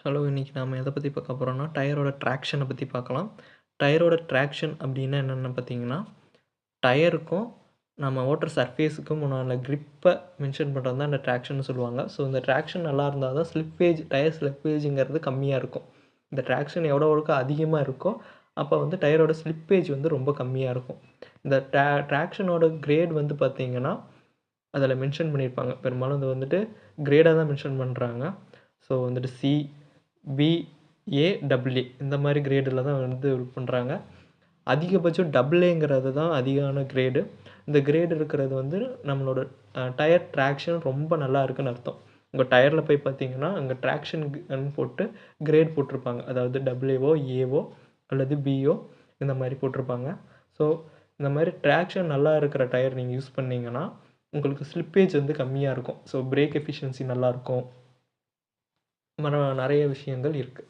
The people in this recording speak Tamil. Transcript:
ஹலோ, இன்னைக்கு நாம எத பத்தி பார்க்க போறோம்னா, டயரோட ட்ராக்ஷன பத்தி பார்க்கலாம். டயரோட ட்ராக்ஷன் அப்டின்னா என்னன்னு பார்த்தீங்கன்னா, டயருக்கும் நம்ம ஓட்டுற சர்ஃபேஸுக்கும் உண்டான கிரிப்ப மென்ஷன் பண்றது தான் இந்த ட்ராக்ஷன்னு சொல்லுவாங்க. ஸோ, இந்த ட்ராக்ஷன் நல்லா இருந்தா தான் ஸ்லிப்பேஜ் டயர் ஸ்லிப்பேஜ்ங்கிறது கம்மியா இருக்கும். இந்த ட்ராக்ஷன் எவ்வளோக்கு அதிகமா இருக்கோ, அப்ப வந்து டயரோட ஸ்லிப்பேஜ் வந்து ரொம்ப கம்மியா இருக்கும். இந்த ட்ராக்ஷனோட கிரேட் வந்து பார்த்தீங்கன்னா, அதில மென்ஷன் பண்ணியிருப்பாங்க. பெரும்பாலும் இது வந்துட்டு கிரேடா தான் மென்ஷன் பண்றாங்க. ஸோ, வந்துட்டு சி, பி, ஏ, AA இந்த மாரி கிரேடுல தான் வந்து இது பண்றாங்க. அதிகபட்சம் AAங்கிறது தான் அதிகமான கிரேடு. இந்த கிரேடு இருக்கிறது வந்து நம்மளோட டயர் ட்ராக்ஷன் ரொம்ப நல்லா இருக்குன்னு அர்த்தம். உங்க டயர்ல போய் பார்த்தீங்கன்னா, அங்க ட்ராக்ஷன் போட்டு கிரேட் போட்டிருப்பாங்க. அதாவது AAவோ, ஏவோ அல்லது பியோ இந்த மாரி போட்டிருப்பாங்க. ஸோ, இந்த மாரி ட்ராக்ஷன் நல்லா இருக்கிற டயர் நீங்க யூஸ் பண்ணீங்கன்னா, உங்களுக்கு ஸ்லிப்பேஜ் வந்து கம்மியா இருக்கும். ஸோ, பிரேக் எஃபிஷியன்சி நல்லாருக்கும். நெறைய விஷயங்கள் இருக்கு.